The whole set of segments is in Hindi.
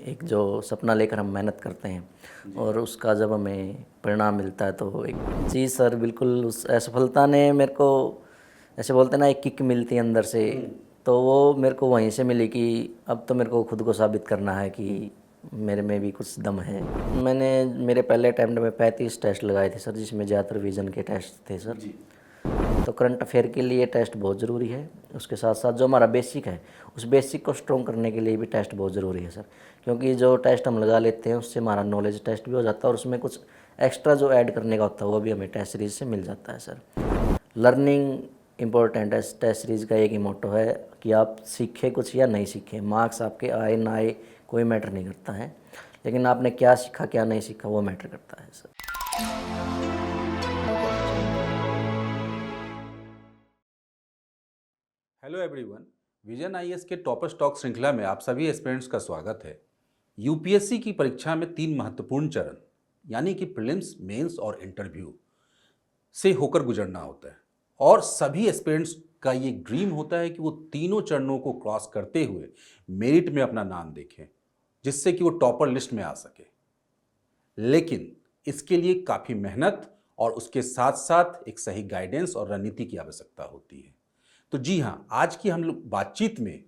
एक जो सपना लेकर हम मेहनत करते हैं और उसका जब हमें परिणाम मिलता है तो एक जी सर बिल्कुल उस असफलता ने मेरे को ऐसे बोलते हैं ना एक किक मिलती है अंदर से। तो वो मेरे को वहीं से मिली कि अब तो मेरे को खुद को साबित करना है कि मेरे में भी कुछ दम है। मैंने मेरे पहले अटैम्प्ट में 35 टेस्ट लगाए थे सर, जिसमें ज़्यादातर विज़न के टेस्ट थे सर। तो करंट अफेयर के लिए टेस्ट बहुत ज़रूरी है। उसके साथ साथ जो हमारा बेसिक है उस बेसिक को स्ट्रॉन्ग करने के लिए भी टेस्ट बहुत ज़रूरी है सर, क्योंकि जो टेस्ट हम लगा लेते हैं उससे हमारा नॉलेज टेस्ट भी हो जाता है और उसमें कुछ एक्स्ट्रा जो ऐड करने का होता है वो भी हमें टेस्ट सीरीज से मिल जाता है सर। लर्निंग इम्पोर्टेंट है। टेस्ट सीरीज़ का एक ही मोटो है कि आप सीखें कुछ या नहीं सीखें, मार्क्स आपके आए ना आए कोई मैटर नहीं करता है, लेकिन आपने क्या सीखा क्या नहीं सीखा वो मैटर करता है sir. Hello everyone, vision IAS के टॉपर स्टॉक श्रृंखला में आप सभी एस्पिरेंट्स का स्वागत है। यूपीएससी की परीक्षा में 3 महत्वपूर्ण चरण यानी कि प्रीलिम्स, मेंस और इंटरव्यू से होकर गुजरना होता है और सभी एस्पिरेंट्स का ये ड्रीम होता है कि वो तीनों चरणों को क्रॉस करते हुए मेरिट में अपना नाम देखें, जिससे कि वो टॉपर लिस्ट में आ सके। लेकिन इसके लिए काफ़ी मेहनत और उसके साथ साथ एक सही गाइडेंस और रणनीति की आवश्यकता होती है। तो जी हाँ, आज की हम लोग बातचीत में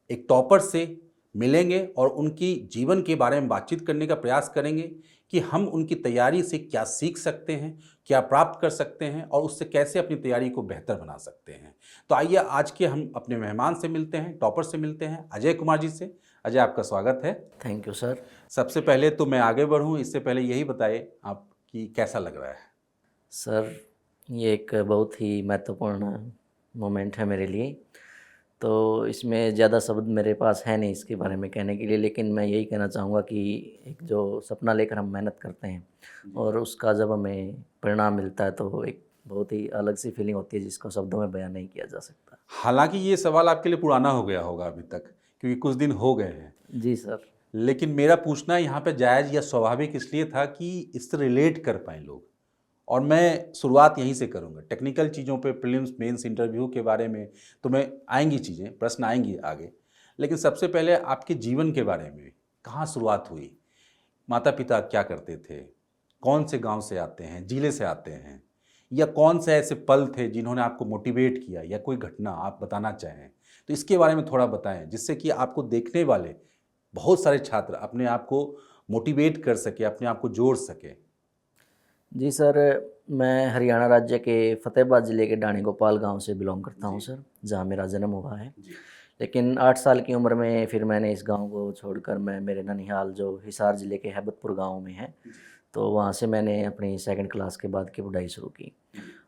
एक टॉपर से मिलेंगे और उनकी जीवन के बारे में बातचीत करने का प्रयास करेंगे कि हम उनकी तैयारी से क्या सीख सकते हैं, क्या प्राप्त कर सकते हैं और उससे कैसे अपनी तैयारी को बेहतर बना सकते हैं। तो आइए आज के हम अपने मेहमान से मिलते हैं, टॉपर से मिलते हैं, अजय कुमार जी से। अजय, आपका स्वागत है। Thank you sir. सबसे पहले तो मैं आगे बढ़ूं, इससे पहले यही बताइए आप कि कैसा लग रहा है। सर ये एक बहुत ही महत्वपूर्ण मोमेंट है मेरे लिए। तो इसमें ज़्यादा शब्द मेरे पास है नहीं इसके बारे में कहने के लिए, लेकिन मैं यही कहना चाहूँगा कि एक जो सपना लेकर हम मेहनत करते हैं और उसका जब हमें परिणाम मिलता है तो एक बहुत ही अलग सी फीलिंग होती है जिसको शब्दों में बयान नहीं किया जा सकता। हालांकि ये सवाल आपके लिए पुराना हो गया होगा अभी तक, क्योंकि कुछ दिन हो गए हैं। जी सर। लेकिन मेरा पूछना यहाँ पे जायज़ या स्वाभाविक इसलिए था कि इससे रिलेट कर पाएँ लोग। और मैं शुरुआत यहीं से करूँगा। टेक्निकल चीज़ों पे, प्रीलिम्स, मेंस, इंटरव्यू के बारे में तो मैं आएंगी चीज़ें, प्रश्न आएंगी आगे। लेकिन सबसे पहले आपके जीवन के बारे में कहाँ शुरुआत हुई? माता पिता क्या करते थे? कौन से गांव से आते हैं, जिले से आते हैं? या कौन से ऐसे पल थे जिन्होंने आपको मोटिवेट किया, या कोई घटना आप बताना चाहें तो इसके बारे में थोड़ा बताएं, जिससे कि आपको देखने वाले बहुत सारे छात्र अपने आप को मोटिवेट कर सके, अपने आप को जोड़ सके। जी सर, मैं हरियाणा राज्य के फ़तेहाबाद ज़िले के डाणी गोपाल गांव से बिलोंग करता हूं सर, जहां मेरा जन्म हुआ है। लेकिन 8 साल की उम्र में फिर मैंने इस गांव को छोड़कर मैं मेरे ननिहाल जो हिसार ज़िले के हैबतपुर गांव में है, तो वहां से मैंने अपनी सेकंड क्लास के बाद की पढ़ाई शुरू की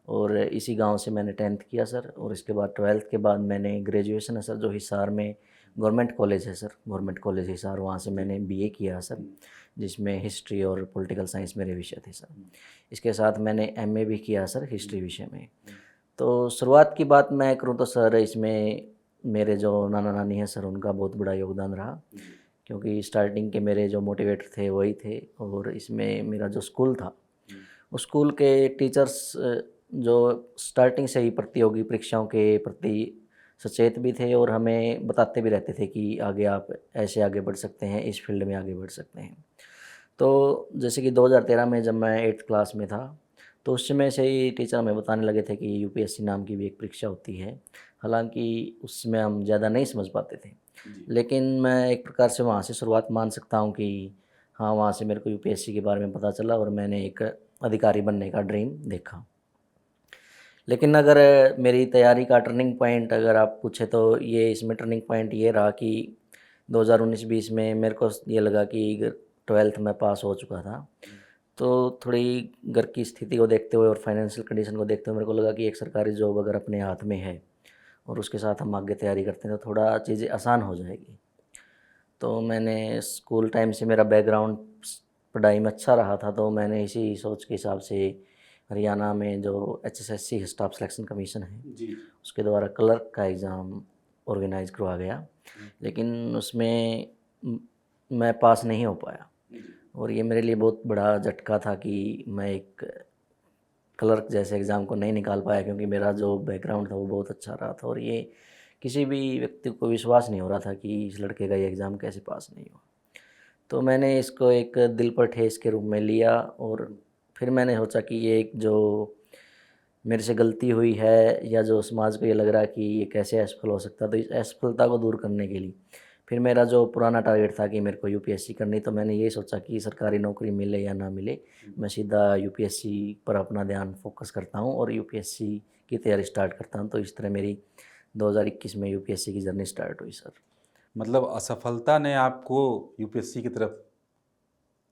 और इसी गांव से मैंने 10th किया सर। और इसके बाद 12th के बाद मैंने ग्रेजुएशन है सर, जो हिसार में गवर्नमेंट कॉलेज है सर, गवर्नमेंट कॉलेज हिसार, वहाँ से मैंने बीए किया सर, जिसमें हिस्ट्री और पॉलिटिकल साइंस मेरे विषय थे सर। इसके साथ मैंने एमए भी किया सर हिस्ट्री विषय में। तो शुरुआत की बात मैं करूँ तो सर इसमें मेरे जो नाना नानी हैं सर, उनका बहुत बड़ा योगदान रहा, क्योंकि स्टार्टिंग के मेरे जो मोटिवेटर थे वही थे। और इसमें मेरा जो स्कूल था उस स्कूल के टीचर्स जो स्टार्टिंग से ही प्रतियोगी परीक्षाओं के प्रति सचेत भी थे और हमें बताते भी रहते थे कि आगे आप ऐसे आगे बढ़ सकते हैं, इस फील्ड में आगे बढ़ सकते हैं। तो जैसे कि 2013 में जब मैं 8th क्लास में था तो उस समय से ही टीचर हमें बताने लगे थे कि यूपीएससी नाम की भी एक परीक्षा होती है। हालांकि उसमें हम ज़्यादा नहीं समझ पाते थे, लेकिन मैं एक प्रकार से वहाँ से शुरुआत मान सकता हूँ कि हाँ, वहाँ से मेरे को यूपीएससी के बारे में पता चला और मैंने एक अधिकारी बनने का ड्रीम देखा। लेकिन अगर मेरी तैयारी का टर्निंग पॉइंट अगर आप पूछे तो ये इसमें टर्निंग पॉइंट ये रहा कि 2019-20 में मेरे को ये लगा कि 12th में पास हो चुका था, तो थोड़ी घर की स्थिति को देखते हुए और फाइनेंशियल कंडीशन को देखते हुए मेरे को लगा कि एक सरकारी जॉब अगर अपने हाथ में है और उसके साथ हम आगे तैयारी करते हैं तो थोड़ा चीज़ें आसान हो जाएगी। तो मैंने स्कूल टाइम से मेरा बैकग्राउंड पढ़ाई में अच्छा रहा था, तो मैंने इसी सोच के हिसाब से हरियाणा में जो एचएसएससी स्टाफ सिलेक्शन कमीशन है उसके द्वारा क्लर्क का एग्ज़ाम ऑर्गेनाइज करवाया गया, लेकिन उसमें मैं पास नहीं हो पाया। और ये मेरे लिए बहुत बड़ा झटका था कि मैं एक क्लर्क जैसे एग्ज़ाम को नहीं निकाल पाया, क्योंकि मेरा जो बैकग्राउंड था वो बहुत अच्छा रहा था और ये किसी भी व्यक्ति को विश्वास नहीं हो रहा था कि इस लड़के का ये एग्ज़ाम कैसे पास नहीं हुआ। तो मैंने इसको एक दिल पर ठेस के रूप में लिया और फिर मैंने सोचा कि ये एक जो मेरे से गलती हुई है या जो समाज को ये लग रहा है कि ये कैसे असफल हो सकता है, तो इस असफलता को दूर करने के लिए फिर मेरा जो पुराना टारगेट था कि मेरे को यूपीएससी करनी, तो मैंने यही सोचा कि सरकारी नौकरी मिले या ना मिले, मैं सीधा यूपीएससी पर अपना ध्यान फोकस करता हूँ और यूपीएससी की तैयारी स्टार्ट करता हूँ। तो इस तरह मेरी 2021 में यूपीएससी की जर्नी स्टार्ट हुई सर। मतलब असफलता ने आपको यूपीएससी की तरफ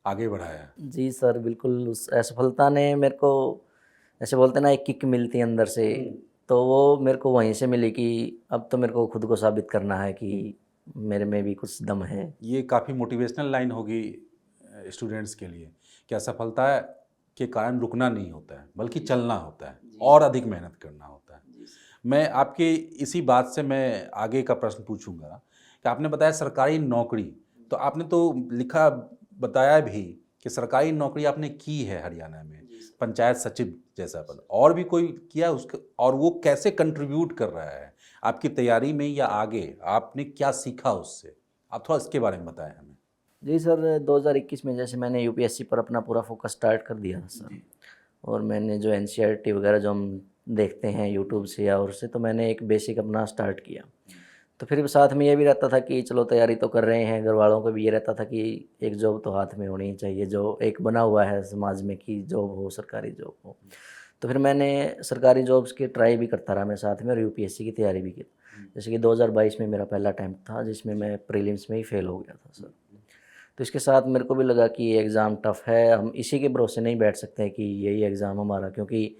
आगे बढ़ाया। जी सर, बिल्कुल उस असफलता ने मेरे को, ऐसे बोलते हैं ना एक किक मिलती है अंदर से, तो वो मेरे को वहीं से मिली कि अब तो मेरे को खुद को साबित करना है कि मेरे में भी कुछ दम है। ये काफ़ी मोटिवेशनल लाइन होगी स्टूडेंट्स के लिए कि असफलता के कारण रुकना नहीं होता है बल्कि चलना होता है और अधिक मेहनत करना होता है। मैं आपके इसी बात से मैं आगे का प्रश्न पूछूंगा कि आपने बताया सरकारी नौकरी, तो आपने तो लिखा बताया भी कि सरकारी नौकरी आपने की है हरियाणा में, पंचायत सचिव जैसा पद, और भी कोई किया उसके, और वो कैसे कंट्रीब्यूट कर रहा है आपकी तैयारी में या आगे आपने क्या सीखा उससे, आप थोड़ा इसके बारे में बताएं हमें। जी सर, 2021 में जैसे मैंने यूपीएससी पर अपना पूरा फोकस स्टार्ट कर दिया था सर, और मैंने जो एनसीईआरटी वगैरह जो हम देखते हैं यूट्यूब से या और से, तो मैंने एक बेसिक अपना स्टार्ट किया। तो फिर साथ में ये भी रहता था कि चलो तैयारी तो कर रहे हैं, घर वालों को भी ये रहता था कि एक जॉब तो हाथ में होनी चाहिए, जो एक बना हुआ है समाज में कि जॉब हो, सरकारी जॉब हो। तो फिर मैंने सरकारी जॉब्स की ट्राई भी करता रहा मैं साथ में, और यूपीएससी की तैयारी भी की। जैसे कि 2022 में मेरा पहला अटैम्प्ट था जिसमें मैं प्रीलिम्स में ही फेल हो गया था सर। तो इसके साथ मेरे को भी लगा कि ये एग्ज़ाम टफ़ है, हम इसी के भरोसे नहीं बैठ सकते हैं कि यही एग्ज़ाम हमारा, क्योंकि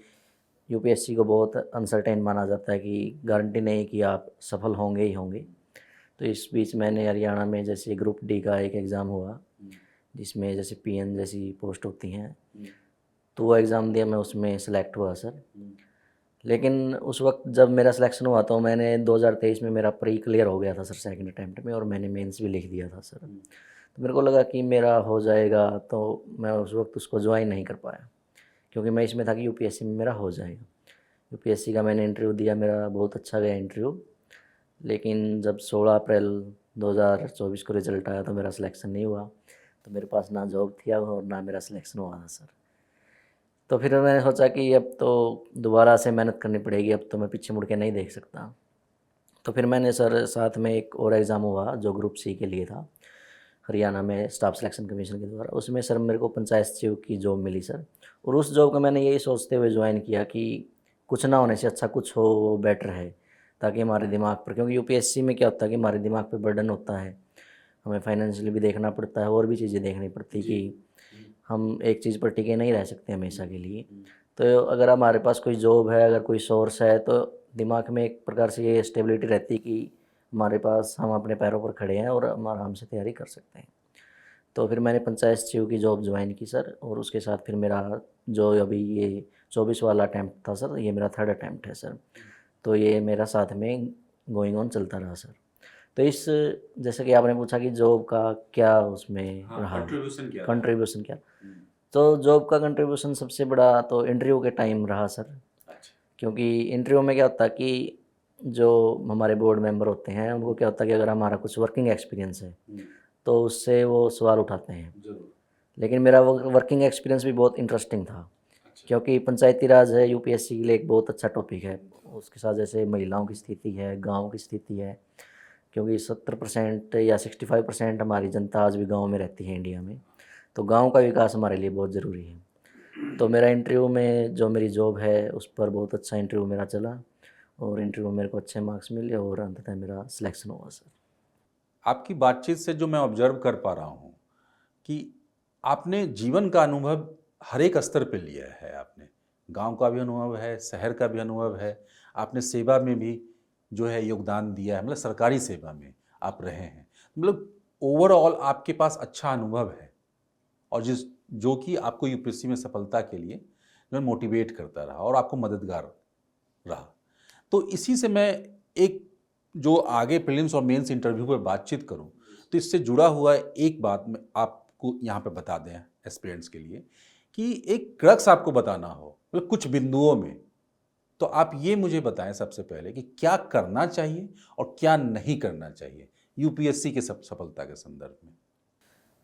यूपीएससी को बहुत अनसर्टेन माना जाता है कि गारंटी नहीं कि आप सफल होंगे ही होंगे। तो इस बीच मैंने हरियाणा में जैसे ग्रुप डी का एक एग्ज़ाम हुआ जिसमें जैसे पीएन जैसी पोस्ट होती हैं, तो वो एग्ज़ाम दिया, मैं उसमें सेलेक्ट हुआ सर। लेकिन उस वक्त जब मेरा सिलेक्शन हुआ तो मैंने 2023 में मेरा प्री क्लियर हो गया था सर सेकंड अटैम्प्ट में, और मैंने मेंस भी लिख दिया था सर। तो मेरे को लगा कि मेरा हो जाएगा, तो मैं उस वक्त उसको ज्वाइन नहीं कर पाया क्योंकि मैं इसमें था कि यूपीएससी में मेरा हो जाएगा। यूपीएससी का मैंने इंटरव्यू दिया, मेरा बहुत अच्छा गया इंटरव्यू, लेकिन जब 16 अप्रैल 2024 को रिज़ल्ट आया तो मेरा सिलेक्शन नहीं हुआ। तो मेरे पास ना जॉब थी अब और ना मेरा सिलेक्शन हुआ था सर। तो फिर मैंने सोचा कि अब तो दोबारा से मेहनत करनी पड़ेगी, अब तो मैं पीछे मुड़ के नहीं देख सकता। तो फिर मैंने सर साथ में एक और एग्ज़ाम हुआ जो ग्रुप सी के लिए था, हरियाणा में स्टाफ सिलेक्शन कमीशन के द्वारा। उसमें सर मेरे को पंचायत सचिव की जॉब मिली सर, और उस जॉब को मैंने यही सोचते हुए ज्वाइन किया कि कुछ ना होने से अच्छा कुछ हो वो बेटर है, ताकि हमारे दिमाग पर, क्योंकि यूपीएससी में क्या होता है कि हमारे दिमाग पर बर्डन होता है, हमें फाइनेंशियली भी देखना पड़ता है और भी चीज़ें देखनी पड़ती कि हम एक चीज़ पर टिके नहीं रह सकते हमेशा के लिए। तो अगर हमारे पास कोई जॉब है, अगर कोई सोर्स है, तो दिमाग में एक प्रकार से ये स्टेबिलिटी रहती है कि हमारे पास, हम अपने पैरों पर खड़े हैं और हम आराम से तैयारी कर सकते हैं। तो फिर मैंने पंचायत सचिव की जॉब ज्वाइन की सर, और उसके साथ फिर मेरा जो अभी ये 24 वाला अटैम्प्ट था सर, ये मेरा थर्ड अटैम्प्ट है सर। तो ये मेरा साथ में गोइंग ऑन चलता रहा सर। तो इस, जैसे कि आपने पूछा कि जॉब का क्या उसमें रहा, कंट्रीब्यूशन क्या, तो जॉब का कंट्रीब्यूशन सबसे बड़ा तो इंटरव्यू के टाइम रहा सर। क्योंकि इंटरव्यू में क्या होता है कि जो हमारे बोर्ड मेंबर होते हैं उनको क्या होता है कि अगर हमारा कुछ वर्किंग एक्सपीरियंस है तो उससे वो सवाल उठाते हैं। लेकिन मेरा वो वर्किंग एक्सपीरियंस भी बहुत इंटरेस्टिंग था, क्योंकि पंचायती राज है यूपीएससी के लिए एक बहुत अच्छा टॉपिक है। उसके साथ जैसे महिलाओं की स्थिति है, गाँव की स्थिति है, क्योंकि 70% या 65% हमारी जनता आज भी गाँव में रहती है इंडिया में, तो गाँव का विकास हमारे लिए बहुत ज़रूरी है। तो मेरा इंटरव्यू में जो मेरी जॉब है उस पर बहुत अच्छा इंटरव्यू मेरा चला, और इंटरव्यू में मेरे को अच्छे मार्क्स मिले और अंततः मेरा सिलेक्शन हुआ सर। आपकी बातचीत से जो मैं ऑब्जर्व कर पा रहा हूँ कि आपने जीवन का अनुभव हर एक स्तर पे लिया है। आपने गांव का भी अनुभव है, शहर का भी अनुभव है, आपने सेवा में भी जो है योगदान दिया है, मतलब सरकारी सेवा में आप रहे हैं, मतलब ओवरऑल आपके पास अच्छा अनुभव है, और जो कि आपको यूपीएससी में सफलता के लिए जो मोटिवेट करता रहा और आपको मददगार रहा। तो इसी से मैं एक जो आगे प्रीलिम्स और मेंस इंटरव्यू पर बातचीत करूं, तो इससे जुड़ा हुआ एक बात मैं आपको यहाँ पे बता दें एस्पिरेंट्स के लिए कि एक क्रक्स आपको बताना हो, मतलब कुछ बिंदुओं में, तो आप ये मुझे बताएं सबसे पहले कि क्या करना चाहिए और क्या नहीं करना चाहिए यूपीएससी के सफलता के संदर्भ में।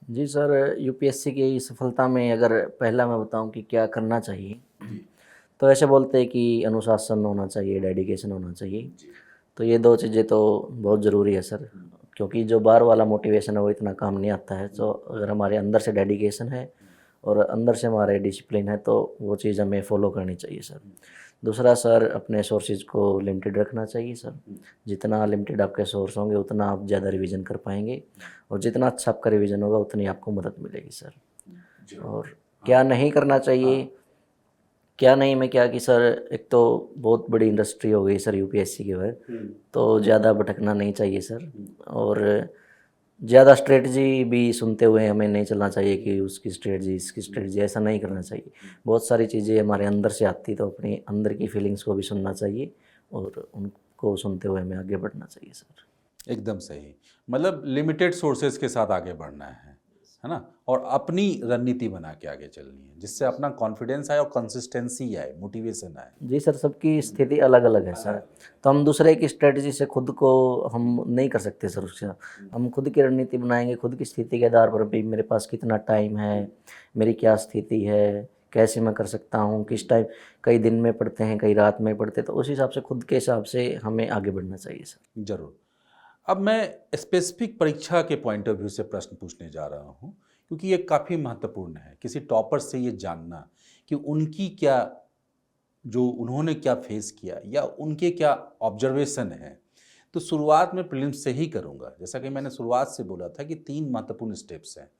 जी सर, यूपीएससी की सफलता में अगर पहला मैं बताऊं कि क्या करना चाहिए, तो ऐसे बोलते हैं कि अनुशासन होना चाहिए, डेडिकेशन होना चाहिए। तो ये 2 चीज़ें तो बहुत ज़रूरी है सर, क्योंकि जो बाहर वाला मोटिवेशन है वो इतना काम नहीं आता है। तो अगर हमारे अंदर से डेडिकेशन है और अंदर से हमारे डिसिप्लिन है तो वो चीज़ हमें फॉलो करनी चाहिए सर। दूसरा सर, अपने सोर्सेज को लिमिटेड रखना चाहिए सर। जितना लिमिटेड आपके सोर्स होंगे उतना आप ज़्यादा रिवीजन कर पाएंगे, और जितना अच्छा आपका रिवीजन होगा उतनी आपको मदद मिलेगी सर। और क्या नहीं करना चाहिए, क्या नहीं में क्या कि सर, एक तो बहुत बड़ी इंडस्ट्री हो गई सर यूपीएससी के बाद, तो ज़्यादा भटकना नहीं चाहिए सर। और ज़्यादा स्ट्रेटजी भी सुनते हुए हमें नहीं चलना चाहिए कि उसकी स्ट्रेटजी इसकी स्ट्रेटजी, ऐसा नहीं करना चाहिए। बहुत सारी चीज़ें हमारे अंदर से आती तो अपने अंदर की फीलिंग्स को भी सुनना चाहिए, और उनको सुनते हुए हमें आगे बढ़ना चाहिए सर। एकदम सही। मतलब लिमिटेड सोर्सेज के साथ आगे बढ़ना है ना, और अपनी रणनीति बना के आगे चलनी है, जिससे अपना कॉन्फिडेंस आए और कंसिस्टेंसी आए, मोटिवेशन आए। जी सर, सबकी स्थिति अलग अलग है सर। तो हम दूसरे की स्ट्रेटजी से खुद को हम नहीं कर सकते सर। उससे हम खुद की रणनीति बनाएंगे, खुद की स्थिति के आधार पर भी, मेरे पास कितना टाइम है, मेरी क्या स्थिति है, कैसे मैं कर सकता हूँ, किस टाइम, कई दिन में पढ़ते हैं कई रात में पढ़ते, तो उस हिसाब से खुद के हिसाब से हमें आगे बढ़ना चाहिए सर। जरूर। अब मैं स्पेसिफिक परीक्षा के पॉइंट ऑफ व्यू से प्रश्न पूछने जा रहा हूँ, क्योंकि ये काफ़ी महत्वपूर्ण है किसी टॉपर से ये जानना कि उनकी क्या, जो उन्होंने क्या फेस किया या उनके क्या ऑब्जर्वेशन है। तो शुरुआत में प्रीलिम्स से ही करूँगा। जैसा कि मैंने शुरुआत से बोला था कि 3 महत्वपूर्ण स्टेप्स हैं,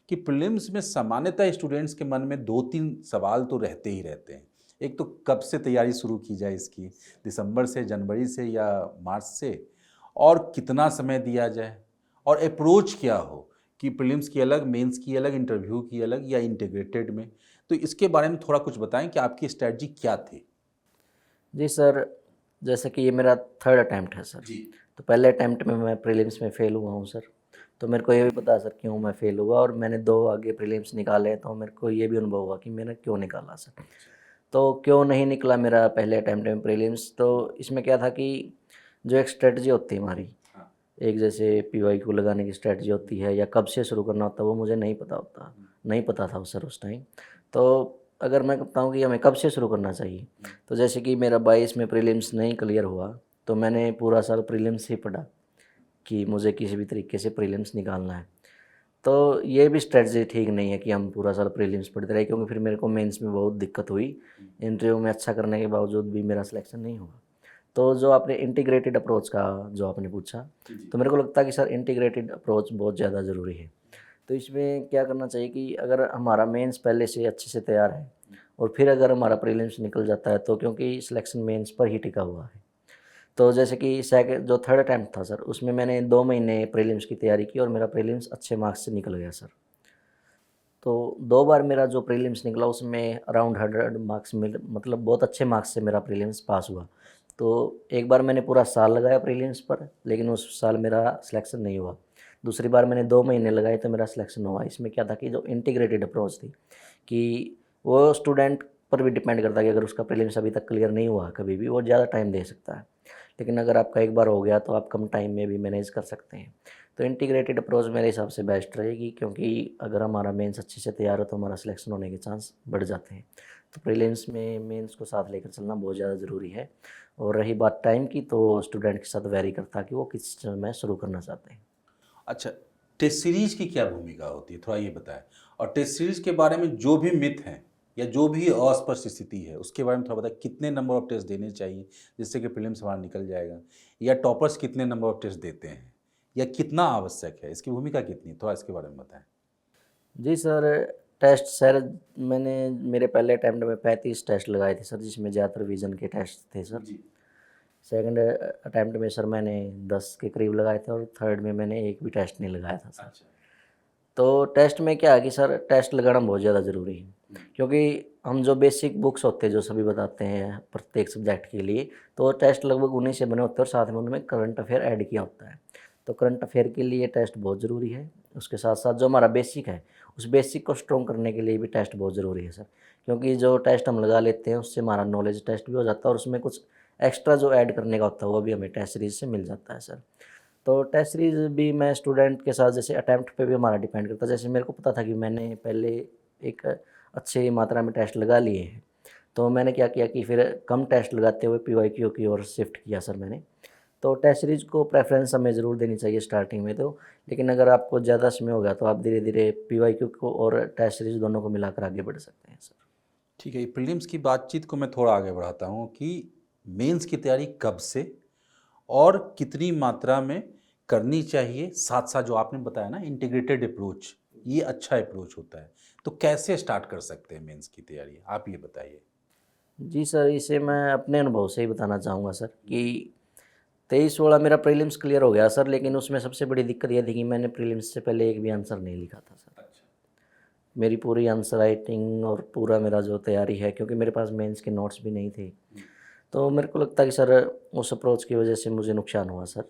कि प्रीलिम्स में सामान्यतः स्टूडेंट्स के मन में 2-3 सवाल तो रहते ही रहते हैं। एक तो कब से तैयारी शुरू की जाए इसकी, दिसंबर से, जनवरी से या मार्च से, और कितना समय दिया जाए, और अप्रोच क्या हो, कि प्रीलिम्स की अलग, मेंस की अलग, इंटरव्यू की अलग, या इंटीग्रेटेड में। तो इसके बारे में थोड़ा कुछ बताएं कि आपकी स्ट्रैटेजी क्या थी। जी सर, जैसे कि ये मेरा थर्ड अटैम्प्ट है सर। तो पहले अटैम्प्ट में मैं प्रीलिम्स में फ़ेल हुआ हूँ सर। तो मेरे को ये भी पता है सर क्यों मैं फ़ेल हुआ, और मैंने 2 आगे प्रीलिम्स निकाले, तो मेरे को ये भी अनुभव हुआ कि मैंने क्यों निकाला सर। तो क्यों नहीं निकला मेरा पहले अटैम्प्ट में प्रीलिम्स, तो इसमें क्या था कि जो एक स्ट्रेटजी होती है हमारी, एक जैसे पीवाईक्यू लगाने की स्ट्रेटजी होती है या कब से शुरू करना होता है, वो मुझे नहीं पता होता, नहीं पता था सर उस टाइम। तो अगर मैं बताऊँ कि हमें कब से शुरू करना चाहिए, तो जैसे कि मेरा 22 में प्रीलिम्स नहीं क्लियर हुआ, तो मैंने पूरा साल प्रीलिम्स ही पढ़ा कि मुझे किसी भी तरीके से प्रीलिम्स निकालना है। तो ये भी स्ट्रेटजी ठीक नहीं है कि हम पूरा साल प्रीलिम्स पढ़ते रहे, क्योंकि फिर मेरे को मेंस में बहुत दिक्कत हुई। इंटरव्यू में अच्छा करने के बावजूद भी मेरा सिलेक्शन नहीं हुआ। तो जो आपने इंटीग्रेटेड अप्रोच का जो आपने पूछा, तो मेरे को लगता है कि सर इंटीग्रेटेड अप्रोच बहुत ज़्यादा ज़रूरी है। तो इसमें क्या करना चाहिए कि अगर हमारा मेंस पहले से अच्छे से तैयार है, और फिर अगर हमारा प्रीलिम्स निकल जाता है, तो क्योंकि सिलेक्शन मेंस पर ही टिका हुआ है। तो जैसे कि सेकंड जो थर्ड अटैम्प्ट था सर, उसमें मैंने 2 महीने प्रीलिम्स की तैयारी की और मेरा प्रीलिम्स अच्छे मार्क्स से निकल गया सर। तो 2 बार मेरा जो प्रीलिम्स निकला उसमें अराउंड 100 मार्क्स मिल, मतलब बहुत अच्छे मार्क्स से मेरा प्रीलिम्स पास हुआ। तो एक बार मैंने पूरा साल लगाया प्रीलिम्स पर, लेकिन उस साल मेरा सिलेक्शन नहीं हुआ। दूसरी बार मैंने 2 महीने लगाए तो मेरा सिलेक्शन हुआ। इसमें क्या था कि जो इंटीग्रेटेड अप्रोच थी, कि वो स्टूडेंट पर भी डिपेंड करता है कि अगर उसका प्रीलिम्स अभी तक क्लियर नहीं हुआ कभी भी, वो ज़्यादा टाइम दे सकता है। लेकिन अगर आपका एक बार हो गया तो आप कम टाइम में भी मैनेज कर सकते हैं। तो इंटीग्रेटेड अप्रोच मेरे हिसाब से बेस्ट रहेगी, क्योंकि अगर हमारा मेंस अच्छे से तैयार हो तो हमारा सिलेक्शन होने के चांस बढ़ जाते हैं। तो प्रीलिम्स में मेंस को साथ लेकर चलना बहुत ज़्यादा ज़रूरी है। और रही बात टाइम की, तो स्टूडेंट के साथ वेरी करता है कि वो किस समय शुरू करना चाहते हैं। अच्छा, टेस्ट सीरीज की क्या भूमिका होती है, थोड़ा ये बताएं। और टेस्ट सीरीज के बारे में जो भी मिथ हैं या जो भी अस्पष्ट स्थिति है, उसके बारे में थोड़ा बताएं। कितने नंबर ऑफ टेस्ट देने चाहिए जिससे कि प्रीलिम्स हमारा निकल जाएगा, या टॉपर्स कितने नंबर ऑफ टेस्ट देते हैं, या कितना आवश्यक है, इसकी भूमिका कितनी, थोड़ा इसके बारे में बताएं। जी सर, टेस्ट सर, मैंने मेरे पहले अटैम्प्ट में 35 टेस्ट लगाए थे सर, जिसमें ज़्यादातर विज़न के टेस्ट थे सर। सेकंड अटैम्प्ट में सर मैंने 10 के करीब लगाए थे, और थर्ड में मैंने एक भी टेस्ट नहीं लगाया था सर। तो टेस्ट में क्या है कि सर, टेस्ट लगाना बहुत ज़्यादा ज़रूरी है, क्योंकि हम जो बेसिक बुक्स होते हैं जो सभी बताते हैं प्रत्येक सब्जेक्ट के लिए, तो टेस्ट लगभग उन्हीं से बने होते हैं, और साथ में उनमें करंट अफेयर ऐड किया होता है। तो करंट अफेयर के लिए टेस्ट बहुत ज़रूरी है। उसके साथ साथ जो हमारा बेसिक है, उस बेसिक को स्ट्रॉन्ग करने के लिए भी टेस्ट बहुत ज़रूरी है सर। क्योंकि जो टेस्ट हम लगा लेते हैं उससे हमारा नॉलेज टेस्ट भी हो जाता है, और उसमें कुछ एक्स्ट्रा जो ऐड करने का होता है वो भी हमें टेस्ट सीरीज से मिल जाता है सर। तो टेस्ट सीरीज़ भी मैं स्टूडेंट के साथ जैसे अटेम्प्ट पे भी हमारा डिपेंड करता है। जैसे मेरे को पता था कि मैंने पहले एक अच्छी मात्रा में टेस्ट लगा लिए हैं, तो मैंने क्या किया कि फिर कम टेस्ट लगाते हुए पीवाईक्यू की ओर शिफ्ट किया सर मैंने। तो टेस्ट सीरीज़ को प्रेफ़रेंस हमें ज़रूर देनी चाहिए स्टार्टिंग में तो, लेकिन अगर आपको ज़्यादा समय हो गया तो आप धीरे-धीरे पीवाईक्यू को और टेस्ट सीरीज़ दोनों को मिलाकर आगे बढ़ सकते हैं सर। ठीक है, प्रीलिम्स की बातचीत को मैं थोड़ा आगे बढ़ाता हूँ कि मेंस की तैयारी कब से और कितनी मात्रा में करनी चाहिए, साथ साथ जो आपने बताया ना इंटीग्रेटेड अप्रोच, ये अच्छा अप्रोच होता है। तो कैसे स्टार्ट कर सकते हैं मेंस की तैयारी, आप ये बताइए। जी सर, इसे मैं अपने अनुभव से ही बताना चाहूँगा सर कि 23-16 मेरा प्रीलिम्स क्लियर हो गया सर, लेकिन उसमें सबसे बड़ी दिक्कत ये थी कि मैंने प्रीलिम्स से पहले एक भी आंसर नहीं लिखा था सर। अच्छा। मेरी पूरी आंसर राइटिंग और पूरा मेरा जो तैयारी है, क्योंकि मेरे पास मेंस के नोट्स भी नहीं थे, तो मेरे को लगता है कि सर उस अप्रोच की वजह से मुझे नुकसान हुआ सर।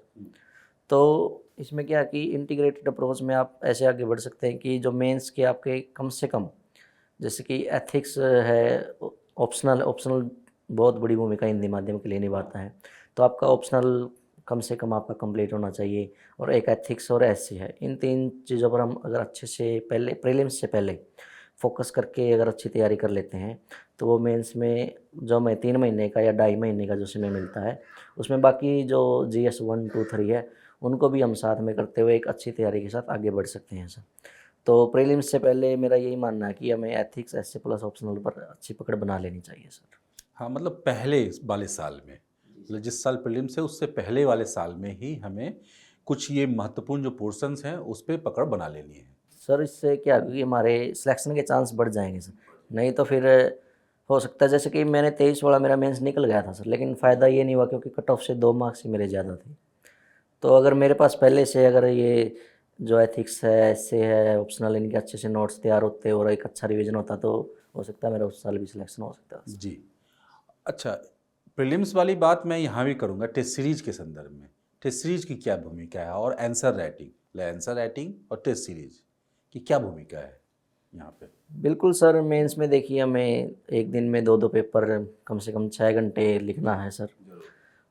तो इसमें क्या कि इंटीग्रेटेड अप्रोच में आप ऐसे आगे बढ़ सकते हैं कि जो मेंस के आपके कम से कम, जैसे कि एथिक्स है, ऑप्शनल ऑप्शनल बहुत बड़ी भूमिका हिंदी माध्यम के लिए निभाता है। तो आपका ऑप्शनल कम से कम आपका कंप्लीट होना चाहिए, और एक एथिक्स और एससी है। इन 3 चीज़ों पर हम अगर अच्छे से पहले प्रीलिम्स से पहले फ़ोकस करके अगर अच्छी तैयारी कर लेते हैं, तो वो मेंस में जो हमें 3 महीने का या ढाई महीने का जो समय मिलता है, उसमें बाकी जो जीएस 1, 2, 3 है, उनको भी हम साथ में करते हुए एक अच्छी तैयारी के साथ आगे बढ़ सकते हैं सर। तो प्रीलिम्स से पहले मेरा यही मानना है कि हमें एथिक्स, एसए प्लस ऑप्शनल पर अच्छी पकड़ बना लेनी चाहिए सर। हाँ, मतलब पहले वाले साल में, मतलब जिस साल प्रीलिम्स है उससे पहले वाले साल में ही हमें कुछ ये महत्वपूर्ण जो पोर्शंस हैं उस पे पकड़ बना लेनी है। सर इससे क्या होगा कि हमारे सिलेक्शन के चांस बढ़ जाएँगे सर। नहीं तो फिर हो सकता है, जैसे कि मैंने 23 वाला मेरा मेंस निकल गया था सर, लेकिन फ़ायदा ये नहीं हुआ क्योंकि कट ऑफ से 2 मार्क्स ही मेरे ज़्यादा थे। तो अगर मेरे पास पहले से अगर ये जो एथिक्स है, एसए है, ऑप्शनल, इनके अच्छे से नोट्स तैयार होते और एक अच्छा रिवीजन होता, तो हो सकता है मेरा उस साल भी सिलेक्शन हो सकता है। जी। अच्छा, प्रीलिम्स वाली बात मैं यहाँ भी करूँगा टेस्ट सीरीज के संदर्भ में। टेस्ट सीरीज की क्या भूमिका है और आंसर राइटिंग और टेस्ट सीरीज की क्या भूमिका है यहाँ पे? बिल्कुल सर, मेंस में देखिए हमें एक दिन में 2-2 पेपर कम से कम 6 घंटे लिखना है सर।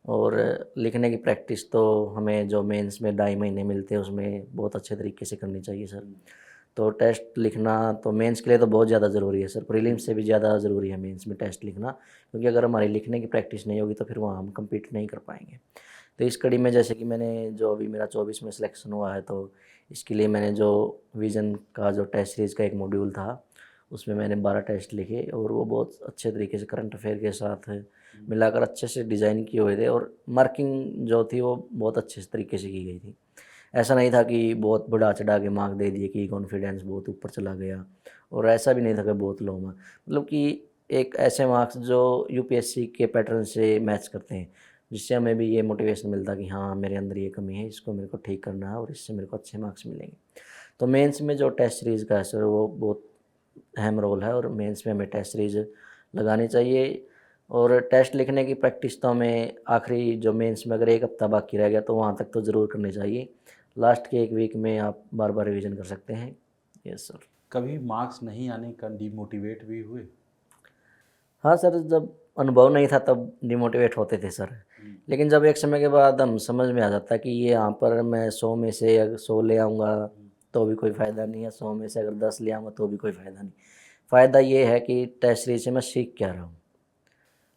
और लिखने की प्रैक्टिस तो हमें जो मेंस में ढाई महीने मिलते हैं उसमें बहुत अच्छे तरीके से करनी चाहिए सर। तो टेस्ट लिखना तो मेंस के लिए तो बहुत ज़्यादा ज़रूरी है सर, प्रीलिम्स से भी ज़्यादा ज़रूरी है मेंस में टेस्ट लिखना, क्योंकि अगर हमारी लिखने की प्रैक्टिस नहीं होगी तो फिर वहाँ हम कम्पीट नहीं कर पाएंगे। तो इस कड़ी में जैसे कि मैंने जो अभी मेरा 24 में सिलेक्शन हुआ है, तो इसके लिए मैंने जो विज़न का जो टेस्ट सीरीज़ का एक मॉड्यूल था, उसमें मैंने 12 टेस्ट लिखे और वो बहुत अच्छे तरीके से करंट अफेयर के साथ मिलाकर अच्छे से डिज़ाइन किए हुए थे, और मार्किंग जो थी वो बहुत अच्छे तरीके से की गई थी। ऐसा नहीं था कि बहुत बढ़ा चढ़ा के मार्क दे दिए कि कॉन्फिडेंस बहुत ऊपर चला गया, और ऐसा भी नहीं था कि बहुत लो मार्क, मतलब कि एक ऐसे मार्क्स जो यूपीएससी के पैटर्न से मैच करते हैं, जिससे हमें भी ये मोटिवेशन मिलता कि हाँ मेरे अंदर ये कमी है, इसको मेरे को ठीक करना है और इससे मेरे को अच्छे मार्क्स मिलेंगे। तो मेंस में जो टेस्ट सीरीज़ का है सर, वो बहुत अहम रोल है, और मेंस में हमें टेस्ट सीरीज़ लगानी चाहिए। और टेस्ट लिखने की प्रैक्टिस तो हमें आखिरी जो मेंस में अगर 1 हफ्ता बाकी रह गया तो वहाँ तक तो ज़रूर करनी चाहिए। लास्ट के 1 वीक में आप बार-बार रिवीजन कर सकते हैं। Yes sir. कभी मार्क्स नहीं आने का डिमोटिवेट भी हुए? हाँ सर, जब अनुभव नहीं था तब डिमोटिवेट होते थे सर। लेकिन जब एक समय के बाद हम समझ में आ जाता है कि ये यहाँ पर मैं 100 में से अगर 100 ले आऊँगा तो भी कोई फ़ायदा नहीं है, 100 में से अगर 10 ले आऊँगा तो भी कोई फ़ायदा नहीं। फ़ायदा ये है कि टेस्ट सीरीज़ से मैं सीख क्या रहा हूँ।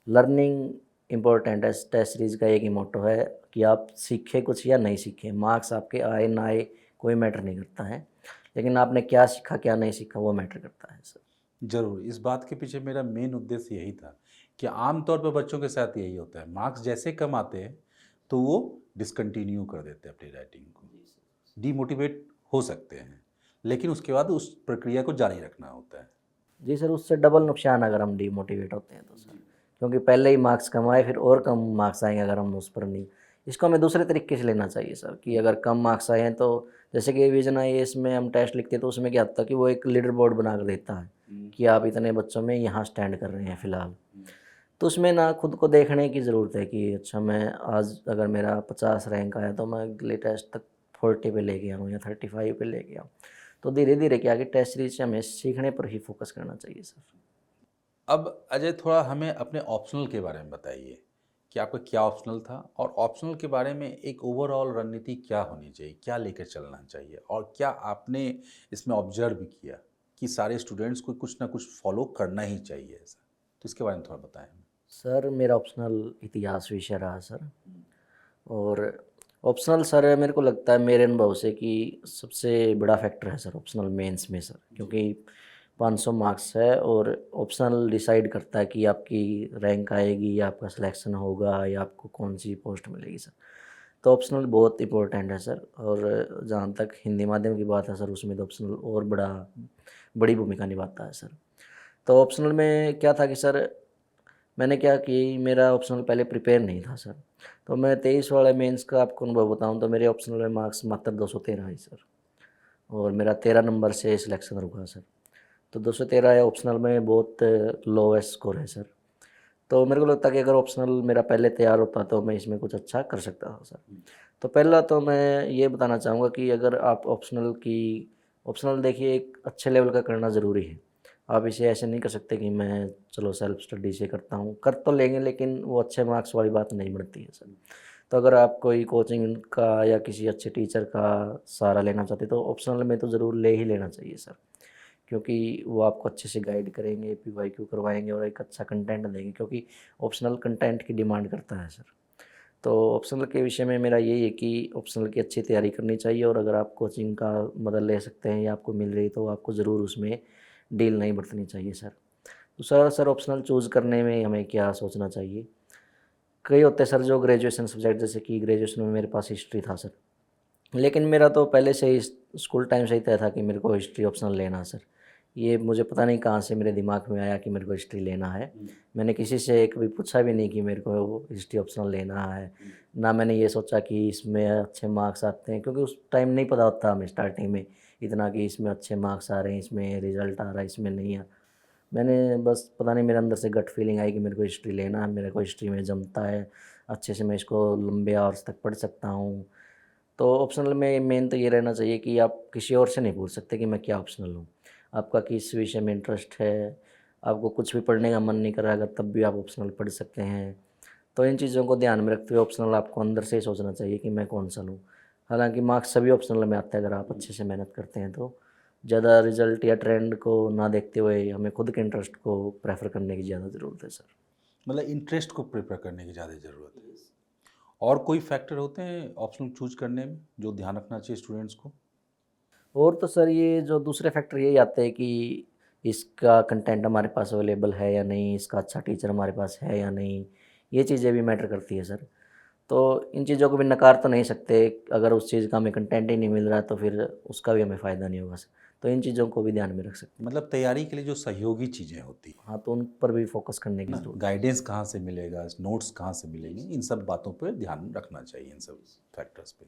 लर्निंग इम्पोर्टेंट है, टेस्ट सीरीज़ का एक ही मोटो है कि आप सीखें कुछ या नहीं सीखें, मार्क्स आपके आए ना आए कोई मैटर नहीं करता है, लेकिन आपने क्या सीखा क्या नहीं सीखा वो मैटर करता है सर। ज़रूर, इस बात के पीछे मेरा मेन उद्देश्य यही था कि आम तौर पर बच्चों के साथ यही होता है, मार्क्स जैसे कम आते हैं तो वो डिसकंटिन्यू कर देते हैं अपनी राइटिंग को, डीमोटिवेट हो सकते हैं, लेकिन उसके बाद उस प्रक्रिया को जारी रखना होता है। जी सर, उससे डबल नुकसान अगर हम डीमोटिवेट होते हैं तो सर, क्योंकि पहले ही मार्क्स कम आए फिर और कम मार्क्स आएंगे अगर हम उस पर नहीं। इसको हमें दूसरे तरीके से लेना चाहिए सर, कि अगर कम मार्क्स आए हैं तो जैसे कि विजन आई इसमें हम टेस्ट लिखते हैं तो उसमें क्या होता है कि वो एक लीडर बोर्ड बना कर देता है कि आप इतने बच्चों में यहाँ स्टैंड कर रहे हैं फ़िलहाल। तो उसमें ना खुद को देखने की ज़रूरत है कि अच्छा मैं आज अगर मेरा 50 रैंक आया तो मैं अगले टेस्ट तक 40 पे लेके आऊँ या 35 पे लेके आऊँ। तो धीरे-धीरे क्या कि टेस्ट सीरीज़ से हमें सीखने पर ही फ़ोकस करना चाहिए सर। अब अजय थोड़ा हमें अपने ऑप्शनल के बारे में बताइए कि आपका क्या ऑप्शनल था, और ऑप्शनल के बारे में एक ओवरऑल रणनीति क्या होनी चाहिए, क्या लेकर चलना चाहिए, और क्या आपने इसमें ऑब्जर्व किया कि सारे स्टूडेंट्स को कुछ ना कुछ फॉलो करना ही चाहिए ऐसा? तो इसके बारे में थोड़ा बताएं हमें। सर मेरा ऑप्शनल इतिहास विषय रहा सर। और ऑप्शनल सर मेरे को लगता है मेरे अनुभव से कि सबसे बड़ा फैक्टर है सर ऑप्शनल मेंस में सर, क्योंकि 500 मार्क्स है और ऑप्शनल डिसाइड करता है कि आपकी रैंक आएगी या आपका सिलेक्शन होगा या आपको कौन सी पोस्ट मिलेगी सर। तो ऑप्शनल बहुत इंपॉर्टेंट है सर। और जहाँ तक हिंदी माध्यम की बात है सर, उसमें तो ऑप्शनल और बड़ी भूमिका निभाता है सर। तो ऑप्शनल में क्या था कि सर मैंने क्या कि मेरा ऑप्शनल पहले प्रिपेयर नहीं था सर। तो मैं 23 वाले मेंस का आपको अनुभव बताऊं तो मेरे ऑप्शनल में मार्क्स मात्र 213 है सर, और मेरा 13 नंबर से सिलेक्शन रुका सर। तो 213 है ऑप्शनल में, बहुत लोएस्ट स्कोर है सर। तो मेरे को लगता है कि अगर ऑप्शनल मेरा पहले तैयार होता तो मैं इसमें कुछ अच्छा कर सकता था सर। तो पहला तो मैं ये बताना चाहूँगा कि अगर आप ऑप्शनल देखिए एक अच्छे लेवल का करना ज़रूरी है। आप इसे ऐसे नहीं कर सकते कि मैं चलो सेल्फ स्टडी से करता हूँ, कर तो लेंगे लेकिन वो अच्छे मार्क्स वाली बात नहीं बनती है सर। तो अगर आप कोई कोचिंग का या किसी अच्छे टीचर का सहारा लेना चाहते तो ऑप्शनल में तो ज़रूर ले ही लेना चाहिए सर, क्योंकि वो आपको अच्छे से गाइड करेंगे, पीवाईक्यू करवाएंगे और एक अच्छा कंटेंट देंगे, क्योंकि ऑप्शनल कंटेंट की डिमांड करता है सर। तो ऑप्शनल के विषय में मेरा यही है कि ऑप्शनल की अच्छी तैयारी करनी चाहिए, और अगर आप कोचिंग का मदद ले सकते हैं या आपको मिल रही तो आपको ज़रूर उसमें डील नहीं बरतनी चाहिए सर। दूसरा सर, ऑप्शनल चूज़ करने में हमें क्या सोचना चाहिए। कई होते हैं सर जो ग्रेजुएशन सब्जेक्ट, जैसे कि ग्रेजुएशन में मेरे पास हिस्ट्री था सर, लेकिन मेरा तो पहले से ही स्कूल टाइम से ही तय था कि मेरे को हिस्ट्री ऑप्शनल लेना है सर। ये मुझे पता नहीं कहाँ से मेरे दिमाग में आया कि मेरे को हिस्ट्री लेना है। मैंने किसी से कभी पूछा भी नहीं कि मेरे को हिस्ट्री ऑप्शनल लेना है। ना मैंने ये सोचा कि इसमें अच्छे मार्क्स आते हैं, क्योंकि उस टाइम नहीं पता होता हमें स्टार्टिंग में इतना कि इसमें अच्छे मार्क्स आ रहे हैं, इसमें रिजल्ट आ रहा है, इसमें नहीं आ। मैंने बस पता नहीं मेरे अंदर से गट फीलिंग आई कि मेरे को हिस्ट्री लेना है, मेरे को हिस्ट्री में जमता है, अच्छे से मैं इसको लंबे आवर्स तक पढ़ सकता हूँ। तो ऑप्शनल में मेन तो ये रहना चाहिए कि आप किसी और से नहीं पूछ सकते कि मैं क्या ऑप्शनल हूँ। आपका किस विषय में इंटरेस्ट है, आपको कुछ भी पढ़ने का मन नहीं कर रहा, अगर तब भी आप ऑप्शनल पढ़ सकते हैं। तो इन चीज़ों को ध्यान में रखते हुए ऑप्शनल आपको अंदर से ही सोचना चाहिए कि मैं कौन सा लूँ। हालांकि मार्क्स सभी ऑप्शनल में आता है, अगर आप अच्छे से मेहनत करते हैं तो। ज़्यादा रिजल्ट या ट्रेंड को ना देखते हुए हमें खुद के इंटरेस्ट को प्रेफर करने की ज़्यादा ज़रूरत है सर। मतलब इंटरेस्ट को प्रिपेयर करने की ज़्यादा ज़रूरत है। और कोई फैक्टर होते हैं ऑप्शनल चूज करने में जो ध्यान रखना चाहिए स्टूडेंट्स को? और तो सर ये जो दूसरे फैक्टर यही आते हैं कि इसका कंटेंट हमारे पास अवेलेबल है या नहीं, इसका अच्छा टीचर हमारे पास है या नहीं, ये चीज़ें भी मैटर करती है सर। तो इन चीज़ों को भी नकार तो नहीं सकते, अगर उस चीज़ का हमें कंटेंट ही नहीं मिल रहा है तो फिर उसका भी हमें फ़ायदा नहीं होगा सर। तो इन चीज़ों को भी ध्यान में रख सकते मतलब तैयारी के लिए जो सहयोगी चीज़ें होती हैं हैं। हाँ, तो उन पर भी फोकस करने की ना, ज़रूरत गाइडेंस कहाँ से मिलेगा, नोट्स कहाँ से मिलेंगे, इन सब बातों पे ध्यान रखना चाहिए, इन सब फैक्टर्स पे।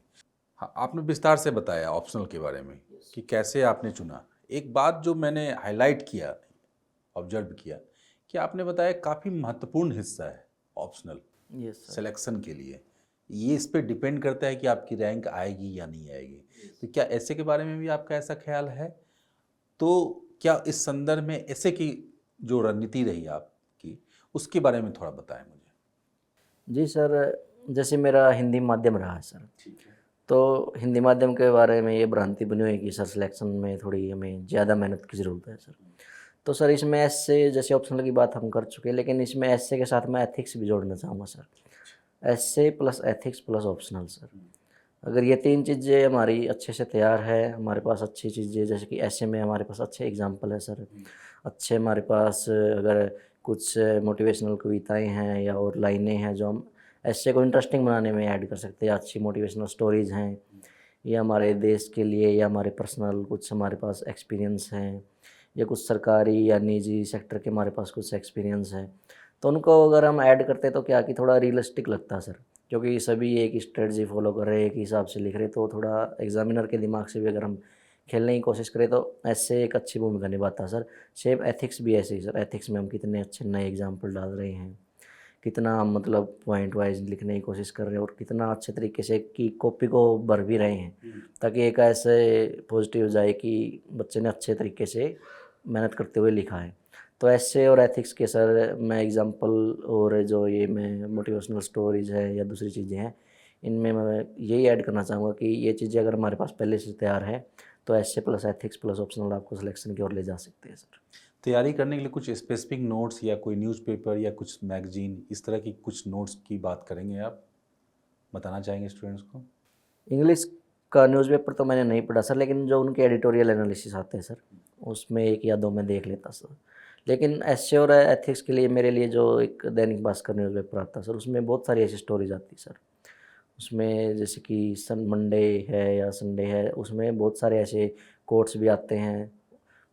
हाँ, आपने विस्तार से बताया ऑप्शनल के बारे में कि कैसे आपने चुना। एक बात जो मैंने हाईलाइट किया, ऑब्जर्व किया, कि आपने बताया काफ़ी महत्वपूर्ण हिस्सा है ऑप्शनल है। Yes sir. सिलेक्शन के लिए। ये इस पे डिपेंड करता है कि आपकी रैंक आएगी या नहीं आएगी। तो क्या ऐसे के बारे में भी आपका ऐसा ख्याल है? तो क्या इस संदर्भ में ऐसे की जो रणनीति रही आपकी, उसके बारे में थोड़ा बताएं मुझे। जी सर, जैसे मेरा हिंदी माध्यम रहा है सर, ठीक है। तो हिंदी माध्यम के बारे में ये भ्रांति बनी हुई है कि सर सिलेक्शन में थोड़ी हमें ज़्यादा मेहनत की ज़रूरत है सर। तो सर इसमें एसए जैसे ऑप्शनल की बात हम कर चुके हैं, लेकिन इसमें एसए के साथ मैं एथिक्स भी जोड़ना चाहूँगा sir. SA plus ethics plus optional sir. अगर ये तीन चीज़ें हमारी अच्छे से तैयार है, हमारे पास अच्छी चीज़ें जैसे कि एसए में हमारे पास अच्छे एग्जाम्पल है सर, अच्छे हमारे पास अगर कुछ मोटिवेशनल कविताएं हैं या और लाइनें हैं जो हम एसए को इंटरेस्टिंग बनाने में ऐड कर सकते हैं, अच्छी मोटिवेशनल स्टोरीज़ हैं, या हमारे देश के लिए या हमारे पर्सनल कुछ हमारे पास एक्सपीरियंस हैं, या कुछ सरकारी या निजी सेक्टर के हमारे पास कुछ एक्सपीरियंस है, तो उनको अगर हम ऐड करते तो क्या कि थोड़ा रियलिस्टिक लगता है सर। क्योंकि सभी एक ही स्ट्रेटजी फॉलो कर रहे हैं, एक ही हिसाब से लिख रहे, तो थोड़ा एग्जामिनर के दिमाग से भी अगर हम खेलने की कोशिश करें तो ऐसे एक अच्छी भूमिका निभाता है सर। सेम एथिक्स भी ऐसे ही सर, एथिक्स में हम कितने अच्छे नए एग्जाम्पल डाल रहे हैं, कितना हम मतलब पॉइंट वाइज लिखने की कोशिश कर रहे हैं, और कितना अच्छे तरीके से कि कॉपी को भर भी रहे हैं, ताकि एक ऐसे पॉजिटिव जाए कि बच्चे ने अच्छे तरीके से मेहनत करते हुए लिखा है। तो एसे और एथिक्स के सर मैं एग्जांपल और जो ये मैं मोटिवेशनल स्टोरीज है या दूसरी चीज़ें हैं, इनमें मैं यही ऐड करना चाहूँगा कि ये चीज़ें अगर हमारे पास पहले से तैयार है तो एसे प्लस एथिक्स प्लस ऑप्शनल आपको सिलेक्शन की ओर ले जा सकते हैं सर। तैयारी करने के लिए कुछ स्पेसिफिक नोट्स या कोई न्यूज़पेपर या कुछ मैगजीन इस तरह की कुछ नोट्स की बात करेंगे आप, बताना चाहेंगे स्टूडेंट्स को? इंग्लिश का न्यूज़पेपर तो मैंने नहीं पढ़ा सर, लेकिन जो उनके एडिटोरियल एनालिसिस आते हैं सर, उसमें 1 या 2 मैं देख लेता सर। लेकिन एसे और एथिक्स के लिए मेरे लिए जो एक दैनिक भास्कर न्यूज़पेपर आता है सर, उसमें बहुत सारी ऐसी स्टोरीज आती है सर। उसमें जैसे कि सन मंडे है या संडे है, उसमें बहुत सारे ऐसे कोट्स भी आते हैं,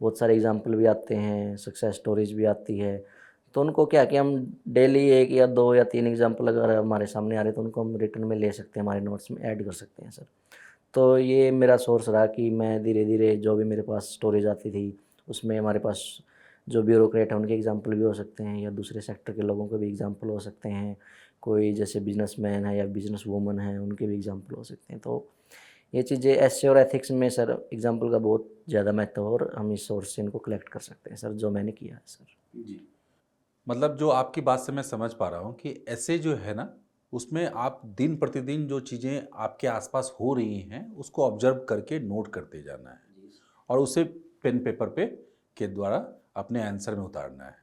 बहुत सारे एग्जाम्पल भी आते हैं, सक्सेस स्टोरीज भी आती है। तो उनको क्या कि हम डेली 1 या 2 या 3 एग्जाम्पल अगर हमारे सामने आ रहे हैं तो उनको हम रिटर्न में ले सकते हैं, हमारे नोट्स में ऐड कर सकते हैं सर। तो ये मेरा सोर्स रहा कि मैं धीरे-धीरे जो भी मेरे पास स्टोरेज आती थी, उसमें हमारे पास जो ब्यूरोक्रेट हैं उनके एग्जाम्पल भी हो सकते हैं या दूसरे सेक्टर के लोगों के भी एग्जाम्पल हो सकते हैं। कोई जैसे बिज़नेसमैन है या बिज़नेस वूमन है, उनके भी एग्जाम्पल हो सकते हैं। तो ये चीज़ें एसे और एथिक्स में सर एग्जाम्पल का बहुत ज़्यादा महत्व है और हम इस सोर्स से इनको कलेक्ट कर सकते हैं सर, जो मैंने किया है सर। जी। मतलब जो आपकी बात से मैं समझ पा रहा हूँ कि ऐसे जो है ना, उसमें आप दिन प्रतिदिन जो चीज़ें आपके आसपास हो रही हैं उसको ऑब्जर्व करके नोट करते जाना है और उसे पेन पेपर पे के द्वारा अपने आंसर में उतारना है।